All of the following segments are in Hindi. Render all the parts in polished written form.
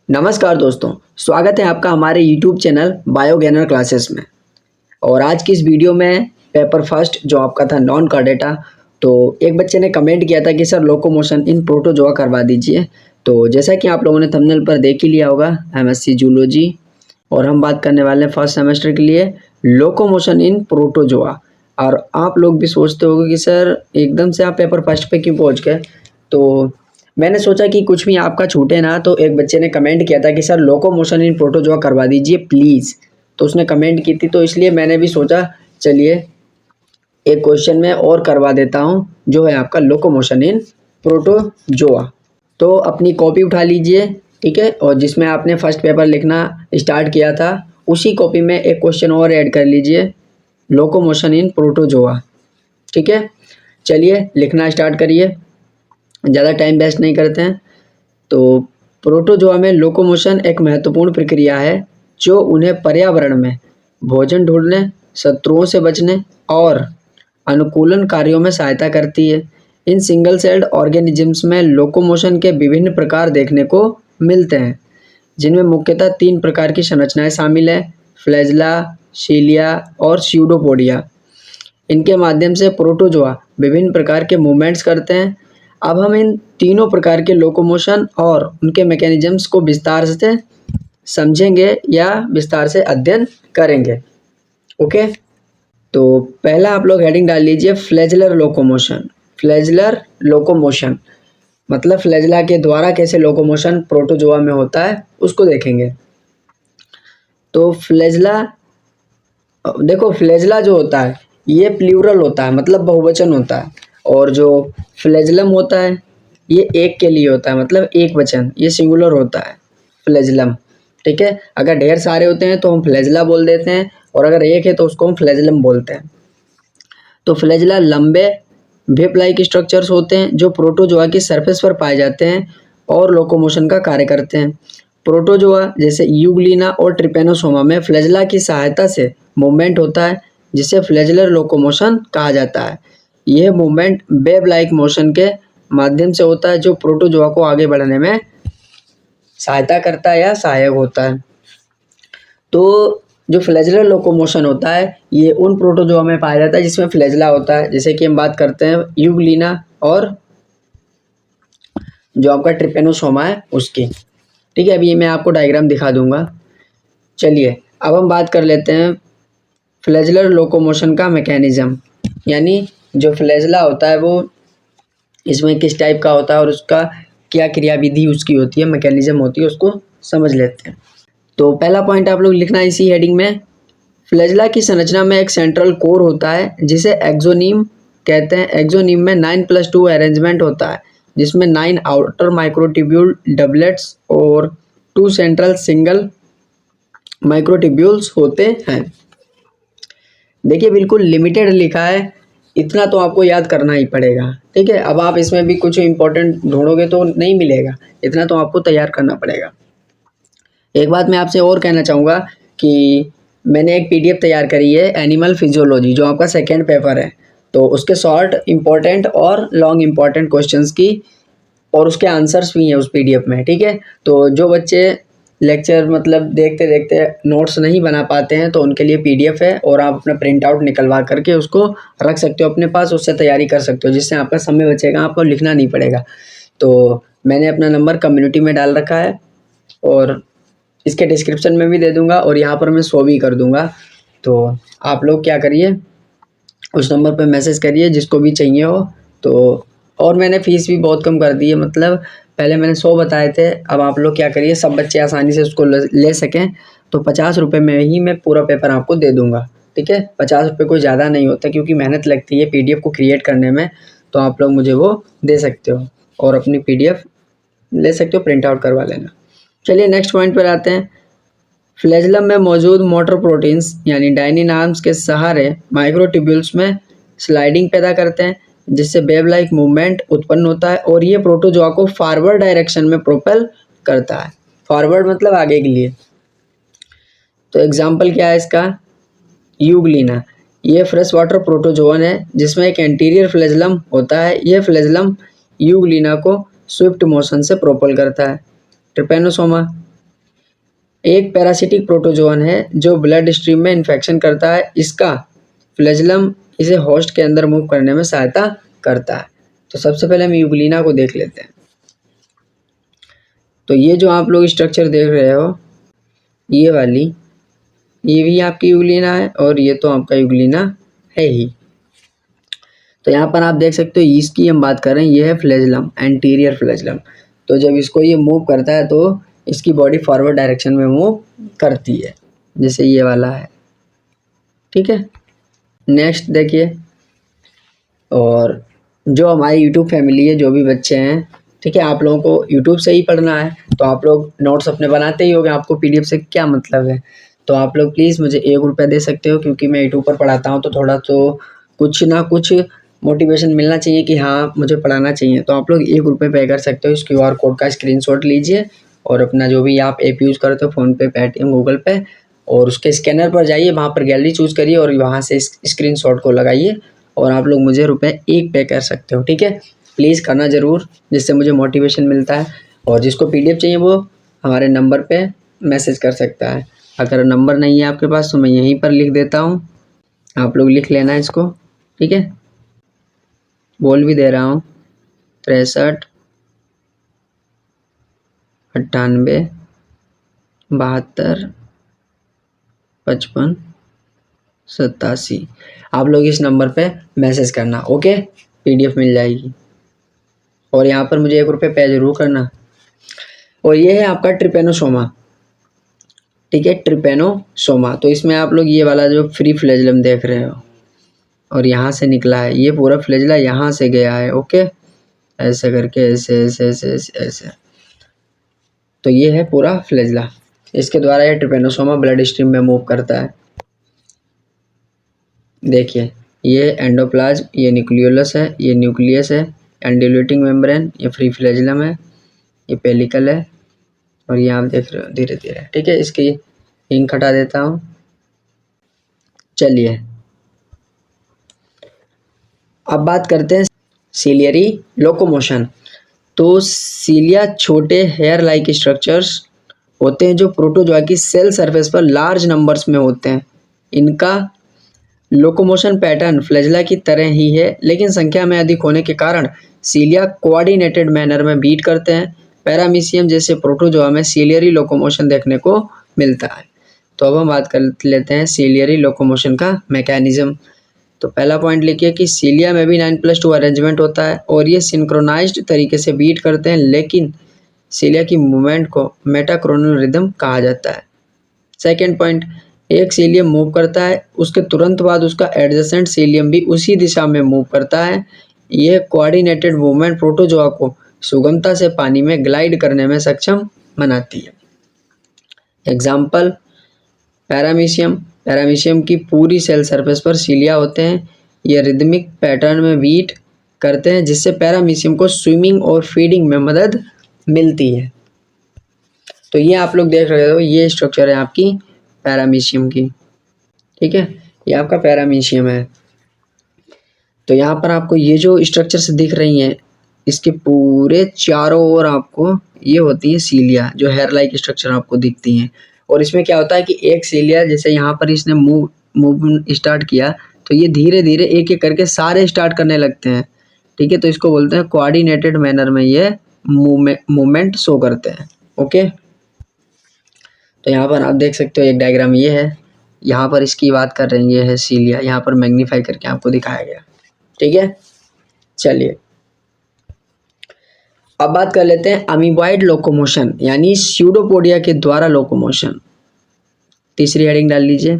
नमस्कार दोस्तों, स्वागत है आपका हमारे YouTube चैनल बायोगैनर क्लासेस में। और आज की इस वीडियो में पेपर फर्स्ट जो आपका था नॉन का डेटा, तो एक बच्चे ने कमेंट किया था कि सर लोकोमोशन इन प्रोटोजोआ करवा दीजिए। तो जैसा कि आप लोगों ने थंबनेल पर देख ही लिया होगा, MSc जूलॉजी और हम बात करने वाले हैं फर्स्ट सेमेस्टर के लिए लोकोमोशन इन प्रोटोजोआ। और आप लोग भी सोचते होंगे कि सर एकदम से आप पेपर फर्स्ट पे क्यों पहुंच गए। तो मैंने सोचा कि कुछ भी आपका छूटे ना, तो एक बच्चे ने कमेंट किया था कि सर लोकोमोशन इन प्रोटोजोआ करवा दीजिए प्लीज़। तो उसने कमेंट की थी, तो इसलिए मैंने भी सोचा चलिए एक क्वेश्चन में और करवा देता हूँ जो है आपका लोकोमोशन इन प्रोटोजोआ। तो अपनी कॉपी उठा लीजिए, ठीक है, और जिसमें आपने फर्स्ट पेपर लिखना स्टार्ट किया था उसी कॉपी में एक क्वेश्चन और ऐड कर लीजिए, लोकोमोशन इन प्रोटोजोआ। ठीक है, चलिए लिखना स्टार्ट करिए, ज़्यादा टाइम वेस्ट नहीं करते हैं। तो प्रोटोजोआ में लोकोमोशन एक महत्वपूर्ण प्रक्रिया है जो उन्हें पर्यावरण में भोजन ढूंढने, शत्रुओं से बचने और अनुकूलन कार्यों में सहायता करती है। इन सिंगल सेल्ड ऑर्गेनिजम्स में लोकोमोशन के विभिन्न प्रकार देखने को मिलते हैं, जिनमें मुख्यतः 3 प्रकार की संरचनाएं शामिल हैं: फ्लैजिला, सीलिया और स्यूडोपोडिया। इनके माध्यम से प्रोटोजोआ विभिन्न प्रकार के मूवमेंट्स करते हैं। अब हम इन तीनों प्रकार के लोकोमोशन और उनके मैकेनिज्म्स को विस्तार से समझेंगे या विस्तार से अध्ययन करेंगे। ओके, तो पहला आप लोग हेडिंग डाल लीजिए फ्लैजिलर लोकोमोशन। फ्लैजिलर लोकोमोशन मतलब फ्लैजिला के द्वारा कैसे लोकोमोशन प्रोटोजोआ में होता है उसको देखेंगे। तो फ्लैजिला, देखो फ्लैजिला जो होता है ये प्लूरल होता है, मतलब बहुवचन होता है। और जो फ्लैजिलम होता है ये एक के लिए होता है, मतलब एक वचन, ये सिंगुलर होता है फ्लैजिलम। ठीक है, अगर ढेर सारे होते हैं तो हम फ्लैजिला बोल देते हैं, और अगर एक है तो उसको हम फ्लैजिलम बोलते हैं। तो फ्लैजिला लंबे वेब लाइक स्ट्रक्चर्स होते हैं जो प्रोटोजोआ की सरफेस पर पाए जाते हैं और लोकोमोशन का कार्य करते हैं। प्रोटोजोआ जैसे यूग्लिना और ट्रिपेनोसोमा में फ्लैजिला की सहायता से मूवमेंट होता है, जिसे फ्लैजिलर लोकोमोशन कहा जाता है। यह मूवमेंट वेब लाइक मोशन के माध्यम से होता है जो प्रोटोजोआ को आगे बढ़ने में सहायता करता है या सहायक होता है। तो जो फ्लैजिलर लोकोमोशन होता है ये उन प्रोटोजोआ में पाया जाता है जिसमें फ्लैजिला होता है, जैसे कि हम बात करते हैं यूग्लिना और जो आपका ट्रिपेनोसोमा है उसकी। ठीक है, अभी मैं आपको डायग्राम दिखा दूंगा। चलिए अब हम बात कर लेते हैं फ्लैजिलर लोकोमोशन का मैकेनिज्म, यानी जो फ्लैजिला होता है वो इसमें किस टाइप का होता है और उसका क्या क्रियाविधि उसकी होती है, मैकेनिज्म होती है, उसको समझ लेते हैं। तो पहला पॉइंट आप लोग लिखना है इसी हेडिंग में। फ्लैजिला की संरचना में एक सेंट्रल कोर होता है जिसे एक्सोनीम कहते हैं। एक्सोनीम में 9+2 अरेंजमेंट होता है, जिसमें 9 आउटर माइक्रोट्यूब्यूल डबलेट्स और 2 सेंट्रल सिंगल माइक्रोट्यूब्यूल्स होते हैं। देखिए बिल्कुल लिमिटेड लिखा है, इतना तो आपको याद करना ही पड़ेगा। ठीक है, अब आप इसमें भी कुछ इंपॉर्टेंट ढूंढोगे तो नहीं मिलेगा, इतना तो आपको तैयार करना पड़ेगा। एक बात मैं आपसे और कहना चाहूँगा कि मैंने एक PDF तैयार करी है एनिमल फिजियोलॉजी, जो आपका सेकेंड पेपर है। तो उसके शॉर्ट इंपॉर्टेंट और लॉन्ग इंपॉर्टेंट क्वेश्चंस की और उसके आंसर्स भी हैं उस PDF में। ठीक है, तो जो बच्चे लेक्चर मतलब देखते देखते नोट्स नहीं बना पाते हैं तो उनके लिए PDF है, और आप अपना प्रिंट आउट निकलवा करके उसको रख सकते हो अपने पास, उससे तैयारी कर सकते हो, जिससे आपका समय बचेगा, आपको लिखना नहीं पड़ेगा। तो मैंने अपना नंबर कम्युनिटी में डाल रखा है और इसके डिस्क्रिप्शन में भी दे दूंगा और यहाँ पर मैं शो भी कर दूंगा। तो आप लोग क्या करिए, उस नंबर पर मैसेज करिए जिसको भी चाहिए हो। तो और मैंने फ़ीस भी बहुत कम कर दी है, मतलब पहले मैंने 100 बताए थे, अब आप लोग क्या करिए, सब बच्चे आसानी से उसको ले सकें तो 50 रुपये में ही मैं पूरा पेपर आपको दे दूंगा। ठीक है, 50 रुपये कोई ज़्यादा नहीं होता, क्योंकि मेहनत लगती है PDF को क्रिएट करने में। तो आप लोग मुझे वो दे सकते हो और अपनी PDF ले सकते हो, प्रिंट आउट करवा लेना। चलिए नेक्स्ट पॉइंट पर आते हैं। फ्लैजिलम में मौजूद मोटर प्रोटीन्स यानी डायनिन आर्म्स के सहारे माइक्रोट्यूब्यूल्स में स्लाइडिंग पैदा करते हैं, जिससे वेव लाइक मूवमेंट उत्पन्न होता है, और ये प्रोटोजोआ को फॉरवर्ड डायरेक्शन में प्रोपेल करता है। फॉरवर्ड मतलब आगे के लिए। तो एग्जाम्पल क्या है इसका, यूग्लिना, ये फ्रेश वाटर प्रोटोजोअन है जिसमें एक एंटीरियर फ्लैजिलम होता है। यह फ्लैजिलम यूग्लिना को स्विफ्ट मोशन से प्रोपेल करता है। ट्रिपेनोसोमा, एक पैरासिटिक प्रोटोजोअन है जो ब्लड स्ट्रीम में इन्फेक्शन करता है। इसका फ्लैजेलम इसे होस्ट के अंदर मूव करने में सहायता करता है। तो सबसे पहले हम यूग्लिना को देख लेते हैं। तो ये जो आप लोग स्ट्रक्चर देख रहे हो, ये वाली, ये भी आपकी यूग्लिना है और ये तो आपका यूग्लिना है ही। तो यहाँ पर आप देख सकते हो, इसकी हम बात कर रहे हैं, ये है फ्लैजेलम, एंटीरियर फ्लैजेलम। तो जब इसको ये मूव करता है तो इसकी बॉडी फॉरवर्ड डायरेक्शन में मूव करती है, जैसे ये वाला है। ठीक है, नेक्स्ट देखिए। और जो हमारी यूट्यूब फैमिली है, जो भी बच्चे हैं, ठीक है, आप लोगों को यूट्यूब से ही पढ़ना है तो आप लोग नोट्स अपने बनाते ही होंगे, आपको पीडीएफ से क्या मतलब है। तो आप लोग प्लीज़ मुझे ₹1 दे सकते हो, क्योंकि मैं यूट्यूब पर पढ़ाता हूँ तो थोड़ा तो कुछ ना कुछ मोटिवेशन मिलना चाहिए कि हाँ मुझे पढ़ाना चाहिए। तो आप लोग ₹1 पे कर सकते हो। इस क्यूआर कोड का स्क्रीनशॉट लीजिए और अपना जो भी आप ऐप यूज़ करते हो, फ़ोन पे, पेटीएम, गूगल पे, और उसके स्कैनर पर जाइए, वहाँ पर गैलरी चूज़ करिए और वहाँ से इस स्क्रीनशॉट को लगाइए और आप लोग मुझे ₹1 पे कर सकते हो। ठीक है, प्लीज़ करना ज़रूर, जिससे मुझे मोटिवेशन मिलता है। और जिसको पीडीएफ चाहिए वो हमारे नंबर पे मैसेज कर सकता है। अगर नंबर नहीं है आपके पास तो मैं यहीं पर लिख देता हूँ, आप लोग लिख लेना इसको। ठीक है, बोल भी दे रहा हूँ, 63 98 72 55 87। आप लोग इस नंबर पे मैसेज करना, ओके, पीडीएफ मिल जाएगी। और यहाँ पर मुझे ₹1 पे ज़रूर करना। और ये है आपका ट्रिपेनोसोमा। ठीक है, ट्रिपेनोसोमा। तो इसमें आप लोग ये वाला जो फ्री फ्लैजेलम देख रहे हो और यहाँ से निकला है, ये पूरा फ्लैजेला यहाँ से गया है। ओके, ऐसे करके, ऐसे ऐसे ऐसे ऐसे ऐसे। तो ये है पूरा फ्लैजेला, इसके द्वारा ये ट्रिपेनोसोमा ब्लड स्ट्रीम में मूव करता है। देखिए, ये एंडोप्लाज्म, ये न्यूक्लियोलस है, ये न्यूक्लियस है, एंडोल्यूटिंग मेम्ब्रेन, ये फ्री फ्लैजेलम है, ये पेलिकल है, और ये आप देख रहे हो धीरे धीरे। ठीक है, इसकी इंक हटा देता हूँ। चलिए अब बात करते हैं सीलियरी लोकोमोशन। तो सीलिया छोटे हेयर लाइक स्ट्रक्चर्स होते हैं जो प्रोटोजोआ की सेल सरफेस पर लार्ज नंबर्स में होते हैं। इनका लोकोमोशन पैटर्न फ्लैजेला की तरह ही है, लेकिन संख्या में अधिक होने के कारण सीलिया कोऑर्डिनेटेड मैनर में बीट करते हैं। पैरामीशियम जैसे प्रोटोजोआ में सीलियरी लोकोमोशन देखने को मिलता है। तो अब हम बात कर लेते हैं सीलियरी लोकोमोशन का मैकेनिज्म। तो पहला पॉइंट लिखिए कि सीलिया में भी 9+2 अरेंजमेंट होता है और ये सिंक्रोनाइज्ड तरीके से बीट करते हैं, लेकिन सीलिया की मूवमेंट को मेटाक्रोनल रिदम कहा जाता है। सेकेंड पॉइंट, एक सीलियम मूव करता है, उसके तुरंत बाद उसका एडजेसेंट सीलियम भी उसी दिशा में मूव करता है। यह कोऑर्डिनेटेड मूवमेंट प्रोटोजोआ को सुगमता से पानी में ग्लाइड करने में सक्षम बनाती है। Example, paramecium. पैरामीशियम की पूरी सेल सरफेस पर सीलिया होते हैं। ये रिदमिक पैटर्न में बीट करते हैं, जिससे पैरामीशियम को स्विमिंग और फीडिंग में मदद मिलती है। तो ये आप लोग देख रहे हो, ये स्ट्रक्चर है आपकी पैरामीशियम की। ठीक है, ये आपका पैरामीशियम है। तो यहाँ पर आपको ये जो स्ट्रक्चर से दिख रही हैं, इसके पूरे चारों ओर आपको ये होती है सीलिया, जो हेयर लाइक स्ट्रक्चर आपको दिखती हैं। और इसमें क्या होता है कि एक सीलिया, जैसे यहाँ पर इसने मूव स्टार्ट किया, तो ये धीरे धीरे एक एक करके सारे स्टार्ट करने लगते हैं। ठीक है, तो इसको बोलते हैं कोऑर्डिनेटेड मैनर में ये मूवमेंट शो करते हैं। ओके, तो यहाँ पर आप देख सकते हो एक डायग्राम ये है, यहाँ पर इसकी बात कर रहे हैं, ये है सीलिया, यहाँ पर मैग्नीफाई करके आपको दिखाया गया। ठीक है, चलिए अब बात कर लेते हैं अमीबॉइड लोकोमोशन, यानी स्यूडोपोडिया के द्वारा लोकोमोशन। तीसरी हेडिंग डाल लीजिए।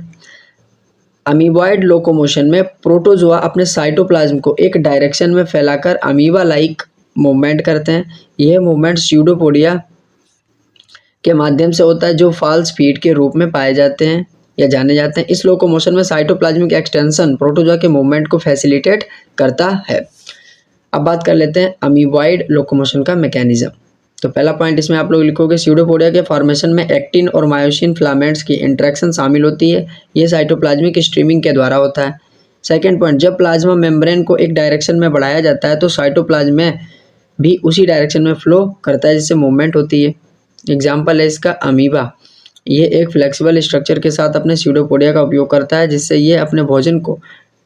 अमीबॉइड लोकोमोशन में प्रोटोजोआ अपने साइटोप्लाज्म को एक डायरेक्शन में फैलाकर अमीबा लाइक मूवमेंट करते हैं। यह मूवमेंट स्यूडोपोडिया के माध्यम से होता है, जो फॉल्स फीट के रूप में पाए जाते हैं या जाने जाते हैं। इस लोकोमोशन में साइटोप्लाज्मिक एक्सटेंशन प्रोटोजोआ के मूवमेंट को फैसिलिटेट करता है। अब बात कर लेते हैं अमीबॉइड लोकोमोशन का मैकेनिज्म। तो पहला पॉइंट इसमें आप लोग लिखोगे, स्यूडोपोडिया के फॉर्मेशन में एक्टिन और मायोसिन फिलामेंट्स की इंटरेक्शन शामिल होती है। ये साइटोप्लाज्मिक स्ट्रीमिंग के द्वारा होता है। सेकेंड पॉइंट, जब प्लाज्मा मेम्ब्रेन को एक डायरेक्शन में बढ़ाया जाता है तो साइटोप्लाज्म में भी उसी डायरेक्शन में फ्लो करता है, जिससे मूवमेंट होती है। एग्जाम्पल है इसका अमीबा। ये एक फ्लेक्सिबल स्ट्रक्चर के साथ अपने स्यूडोपोडिया का उपयोग करता है, जिससे ये अपने भोजन को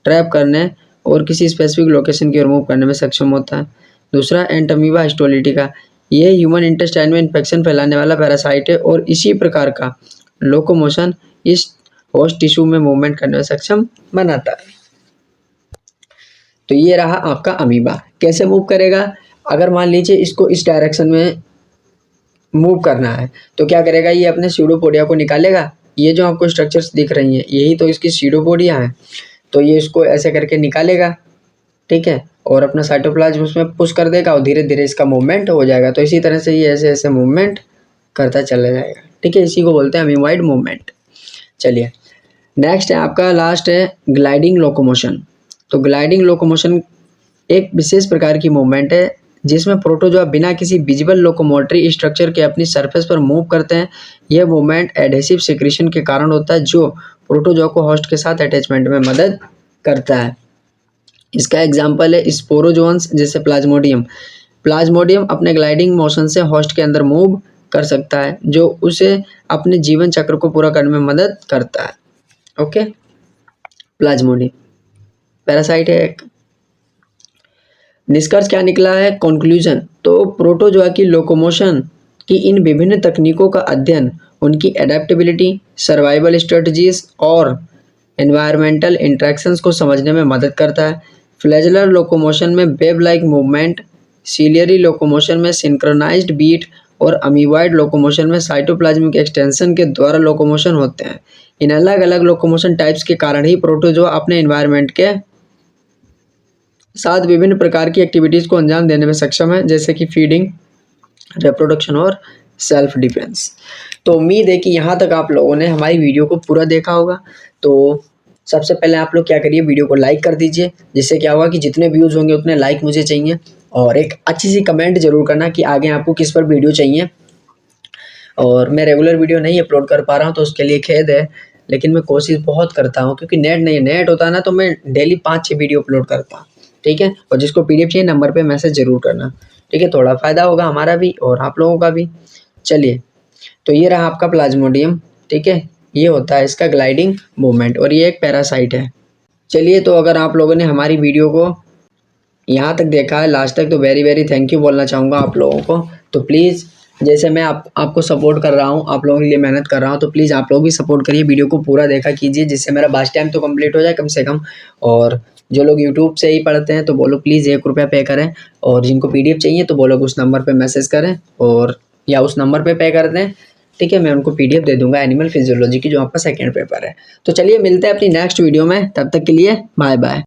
ट्रैप करने और किसी स्पेसिफिक लोकेशन की ओर मूव करने में सक्षम होता है। दूसरा, एंटमीबा हिस्टोलिटिका, ये ह्यूमन इंटेस्टाइन में इन्फेक्शन फैलाने वाला पैरासाइट है और इसी प्रकार का लोकोमोशन इस होस्ट टिश्यू में मूवमेंट करने में सक्षम बनाता है। तो ये रहा आपका अमीबा। कैसे मूव करेगा? अगर मान लीजिए इसको इस डायरेक्शन में मूव करना है तो क्या करेगा, ये अपने स्यूडोपोडिया को निकालेगा। ये जो आपको स्ट्रक्चर्स दिख रही हैं यही तो इसकी स्यूडोपोडिया है, तो ये इसको ऐसे करके निकालेगा, ठीक है, और अपना साइटोप्लाज्म उसमें पुश कर देगा और धीरे धीरे इसका मूवमेंट हो जाएगा। तो इसी तरह से ये ऐसे ऐसे मूवमेंट करता चला जाएगा, ठीक है। इसी को बोलते हैं अमीबॉइड मूवमेंट। चलिए नेक्स्ट है आपका, लास्ट है ग्लाइडिंग लोकोमोशन। तो ग्लाइडिंग लोकोमोशन एक विशेष प्रकार की मूवमेंट है जिसमें प्रोटोजोआ बिना किसी विजिबल लोकोमोटरी स्ट्रक्चर के अपनी सरफेस पर मूव करते हैं। यह मूवमेंट एडहेसिव सिक्रीशन के कारण होता है जो प्रोटोजोआ को होस्ट के साथ अटैचमेंट में मदद करता है। इसका एग्जाम्पल है स्पोरोजोन्स जैसे प्लाज्मोडियम। प्लाज्मोडियम अपने ग्लाइडिंग मोशन से होस्ट के अंदर मूव कर सकता है जो उसे अपने जीवन चक्र को पूरा करने में मदद करता है। ओके, प्लाज्मोडियम पैरासाइट है एक। निष्कर्ष क्या निकला है? कंक्लूजन। तो प्रोटोजोआ की लोकोमोशन की इन विभिन्न तकनीकों का अध्ययन उनकी एडेप्टेबिलिटी, सर्वाइवल स्ट्रेटजीज और एनवायरमेंटल इंटरेक्शंस को समझने में मदद करता है। फ्लैजेलर लोकोमोशन में web like movement, ciliary locomotion में सिंक्रोनाइज्ड बीट और अमीबॉइड लोकोमोशन में साइटोप्लाज्मिक एक्सटेंशन के द्वारा लोकोमोशन होते हैं। इन अलग अलग लोकोमोशन टाइप्स के कारण ही प्रोटोजोआ अपने एनवायरनमेंट के साथ विभिन्न प्रकार की एक्टिविटीज़ को अंजाम देने में सक्षम है, जैसे कि फीडिंग, रिप्रोडक्शन और सेल्फ डिफेंस। तो उम्मीद है कि यहाँ तक आप लोगों ने हमारी वीडियो को पूरा देखा होगा। तो सबसे पहले आप लोग क्या करिए, वीडियो को लाइक कर दीजिए, जिससे क्या होगा कि जितने व्यूज़ होंगे उतने लाइक मुझे चाहिए, और एक अच्छी सी कमेंट जरूर करना कि आगे आपको किस पर वीडियो चाहिए। और मैं रेगुलर वीडियो नहीं अपलोड कर पा रहा हूँ तो उसके लिए खेद है, लेकिन मैं कोशिश बहुत करता हूँ, क्योंकि नेट नहीं है। नेट होता है ना तो मैं डेली 5-6 वीडियो अपलोड करता हूँ, ठीक है। और जिसको पीडीएफ चाहिए नंबर पे मैसेज जरूर करना, ठीक है। थोड़ा फ़ायदा होगा हमारा भी और आप लोगों का भी। चलिए, तो ये रहा आपका प्लाज्मोडियम, ठीक है। ये होता है इसका ग्लाइडिंग मूवमेंट और ये एक पैरासाइट है। चलिए, तो अगर आप लोगों ने हमारी वीडियो को यहाँ तक देखा है लास्ट तक, तो वेरी वेरी थैंक यू बोलना चाहूँगा आप लोगों को। तो प्लीज़, जैसे मैं आपको सपोर्ट कर रहा हूँ, आप लोगों के लिए मेहनत कर रहा हूँ, तो प्लीज़ आप लोग भी सपोर्ट करिए, वीडियो को पूरा देखा कीजिए, जिससे मेरा बाच टाइम तो कंप्लीट हो जाए कम से कम। और जो लोग यूट्यूब से ही पढ़ते हैं तो वो लोग प्लीज़ 1 रुपया पे करें, और जिनको पीडीएफ चाहिए तो वो लोग उस नंबर पर मैसेज करें और या उस नंबर पर पे कर दें, ठीक है। मैं उनको पीडीएफ दे दूंगा एनिमल फिजियोलॉजी की, जो आपका सेकेंड पेपर है। तो चलिए मिलते हैं अपनी नेक्स्ट वीडियो में, तब तक के लिए बाय बाय।